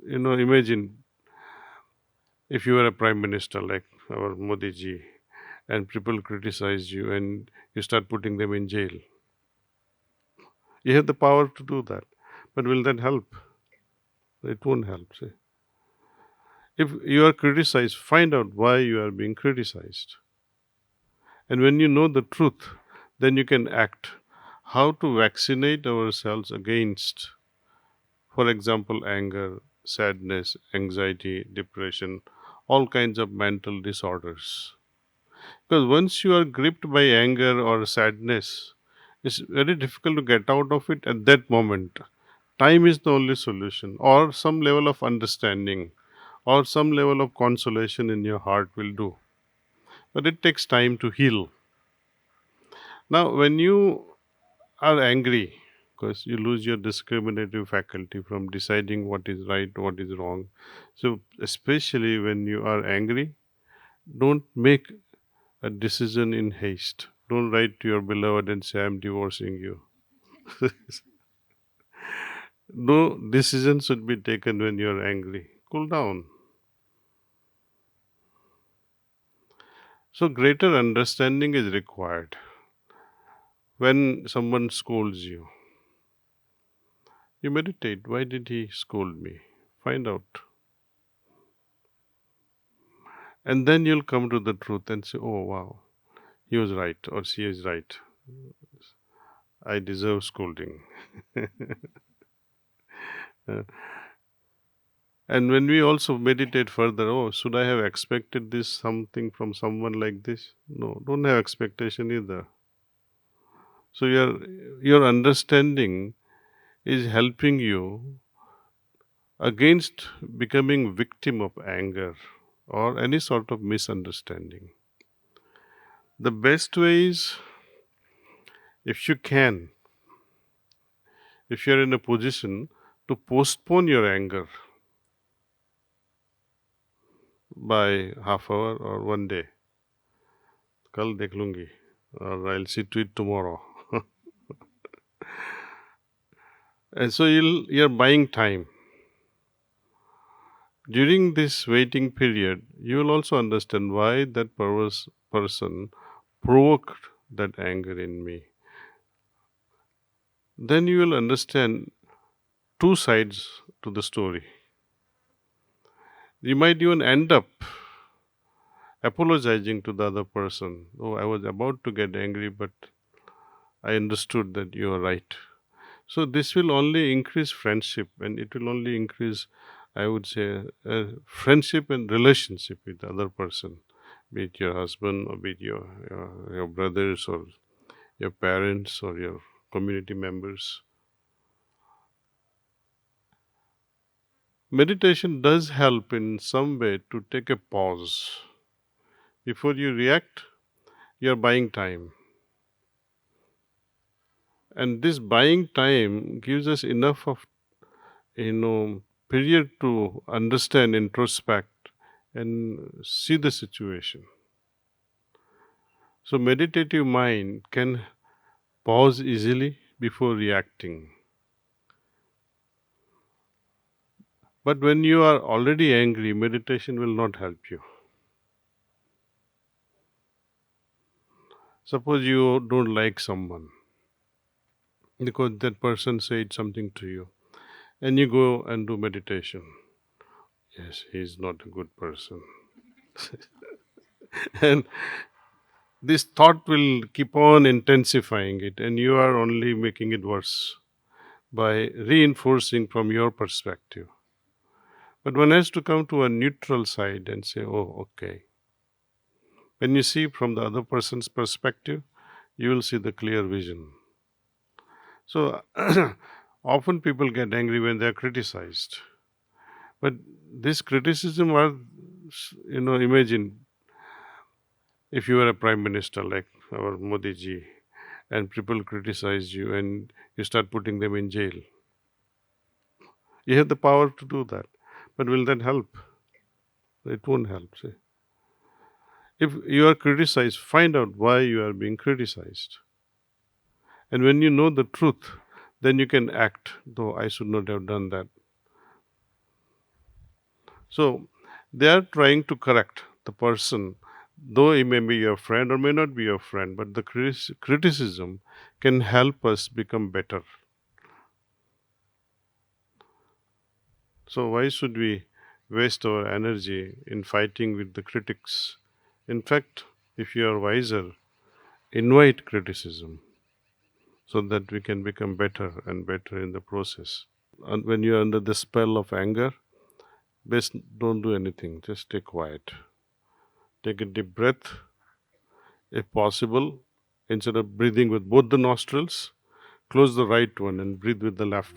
imagine if you were a prime minister like our Modi ji, and people criticize you and you start putting them in jail. You have the power to do that. But will that help? It won't help. See? If you are criticized, find out why you are being criticized. And when you know the truth, then you can act. How to vaccinate ourselves against, for example, anger, sadness, anxiety, depression, all kinds of mental disorders. Because once you are gripped by anger or sadness, it's very difficult to get out of it at that moment. Time is the only solution, or some level of understanding, or some level of consolation in your heart will do. But it takes time to heal. Now, when you are angry, because you lose your discriminative faculty from deciding what is right, what is wrong. So, especially when you are angry, don't make a decision in haste. Don't write to your beloved and say, I'm divorcing you. No decision should be taken when you are angry. Cool down. So, greater understanding is required. When someone scolds you, you meditate. Why did he scold me? Find out. And then you'll come to the truth and say, oh, wow, he was right or she is right. I deserve scolding. Uh, and when we also meditate further, oh, should I have expected this something from someone like this? No, don't have expectation either. So your understanding is helping you against becoming victim of anger or any sort of misunderstanding. The best way is, if you can, if you're in a position to postpone your anger by half hour or one day. Kal dekh lungi, or I'll see to it tomorrow. And so you're buying time. During this waiting period, you will also understand why that perverse person provoked that anger in me. Then you will understand two sides to the story. You might even end up apologizing to the other person. Oh, I was about to get angry, but I understood that you are right. So this will only increase friendship, and it will only increase, I would say, friendship and relationship with the other person, be it your husband or be it your brothers or your parents or your community members. Meditation does help in some way to take a pause. Before you react, you're buying time. And this buying time gives us enough of, period to understand, introspect, and see the situation. So meditative mind can pause easily before reacting. But when you are already angry, meditation will not help you. Suppose you don't like someone because that person said something to you, and you go and do meditation. Yes, he's not a good person. And this thought will keep on intensifying it, and you are only making it worse by reinforcing from your perspective. But one has to come to a neutral side and say, oh, okay. When you see from the other person's perspective, you will see the clear vision. So often people get angry when they are criticized. But this criticism are, imagine if you were a prime minister like our Modi ji, and people criticize you and you start putting them in jail. You have the power to do that. But will that help? It won't help. See? If you are criticized, find out why you are being criticized. And when you know the truth, then you can act, though I should not have done that. So they are trying to correct the person, though he may be your friend or may not be your friend, but the criticism can help us become better. So why should we waste our energy in fighting with the critics? In fact, if you are wiser, invite criticism so that we can become better and better in the process. And when you're under the spell of anger, best don't do anything, just stay quiet. Take a deep breath, if possible. Instead of breathing with both the nostrils, close the right one and breathe with the left.